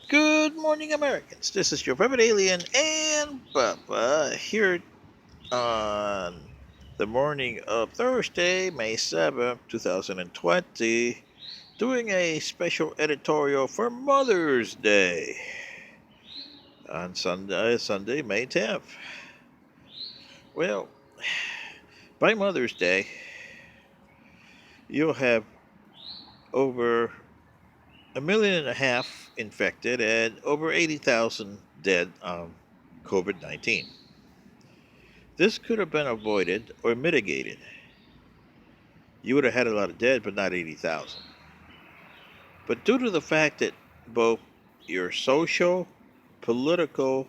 Good morning, Americans. This is your private alien and Bubba here on the morning of Thursday, May 7th, 2020, doing a special editorial for Mother's Day on Sunday, May 10th. Well, by Mother's Day, you'll have over 1.5 million infected and over 80,000 dead on COVID 19. This could have been avoided or mitigated. You would have had a lot of dead, but not 80,000. But due to the fact that both your social, political,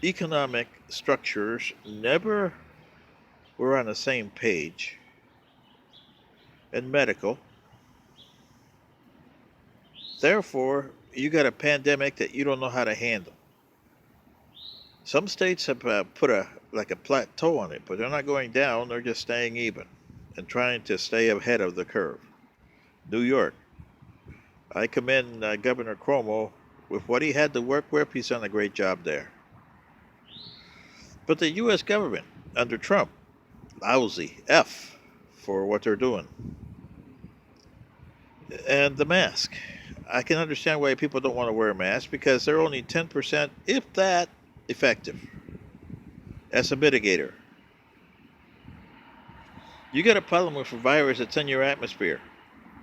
economic structures never were on the same page, and medical, therefore, you got a pandemic that you don't know how to handle. Some states have put a plateau on it, but they're not going down, they're just staying even and trying to stay ahead of the curve. New York, I commend Governor Cuomo with what he had to work with. He's done a great job there. But the U.S. government under Trump, lousy F for what they're doing. And the mask. I can understand why people don't want to wear a mask because they're only 10%, if that, effective as a mitigator. You got a problem with a virus that's in your atmosphere.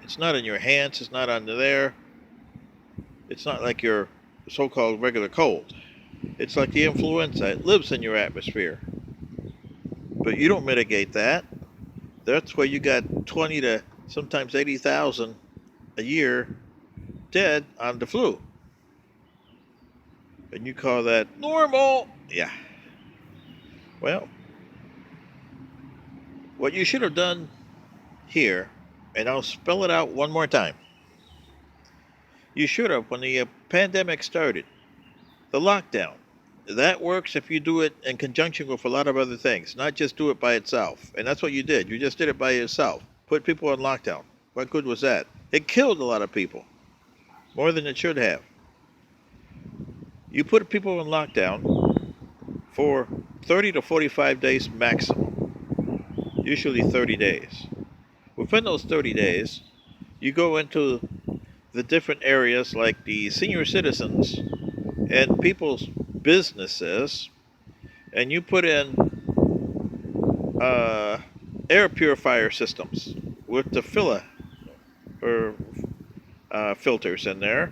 It's not in your hands, it's not under there. It's not like your so-called regular cold. It's like the influenza. It lives in your atmosphere. But you don't mitigate that. That's why you got 20 to sometimes 80,000 a year dead on the flu. And you call that normal? Yeah. Well, what you should have done here, and I'll spell it out one more time. You should have, when the pandemic started, the lockdown. That works if you do it in conjunction with a lot of other things, not just do it by itself. And that's what you did. You just did it by yourself. Put people on lockdown. What good was that? It killed a lot of people, more than it should have. You put people in lockdown for 30 to 45 days maximum, usually 30 days. Within those 30 days, you go into the different areas like the senior citizens and people's businesses, and you put in uh, air purifier systems with the or filters in there,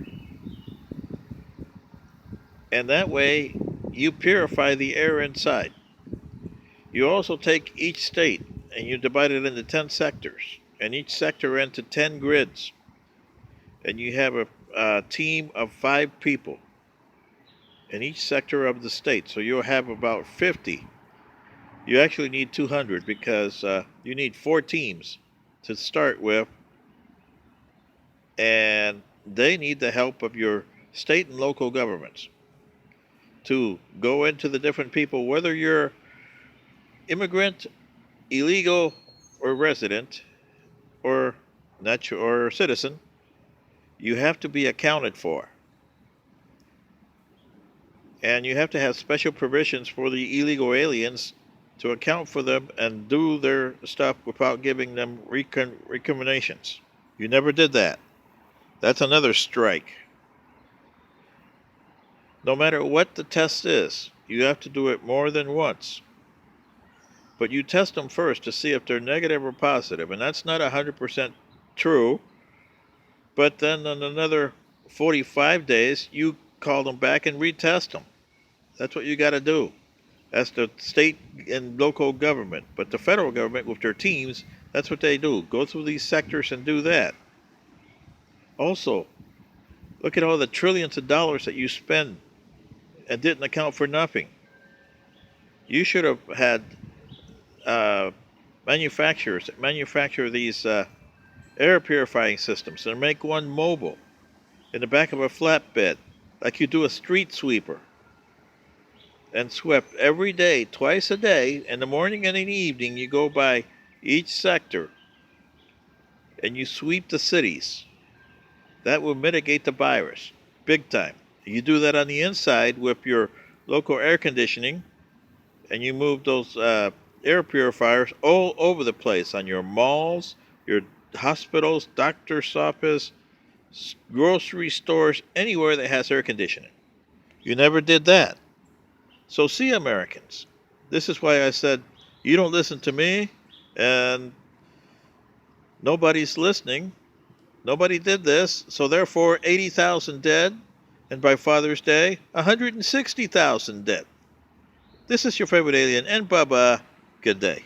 and that way you purify the air inside. You also take each state and you divide it into 10 sectors, and each sector into 10 grids, and you have a team of 5 people in each sector of the state. So you'll have about 50. You actually need 200 because you need 4 teams to start with, and they need the help of your state and local governments to go into the different people, whether you're immigrant, illegal, or resident, or or citizen. You have to be accounted for, and you have to have special provisions for the illegal aliens to account for them and do their stuff without giving them recriminations. You never did that. That's another strike. No matter what the test is, you have to do it more than once. But you test them first to see if they're negative or positive, and that's not 100% true. But then in another 45 days, you call them back and retest them. That's what you got to do. That's the state and local government. But the federal government, with their teams, that's what they do. Go through these sectors and do that. Also, look at all the trillions of dollars that you spend and didn't account for nothing. You should have had manufacturers that manufacture these air purifying systems and make one mobile in the back of a flatbed, like you do a street sweeper, and swept every day, twice a day, in the morning and in the evening. You go by each sector and you sweep the cities. That will mitigate the virus. big time. You do that on the inside with your local air conditioning, and you move those air purifiers all over the place on your malls, your hospitals, doctor's office, grocery stores, anywhere that has air conditioning. You never did that. So, see, Americans, this is why I said you don't listen to me, and nobody's listening. Nobody did this, so therefore 80,000 dead, and by Father's Day, 160,000 dead. This is your favorite alien, and Bubba. Good day.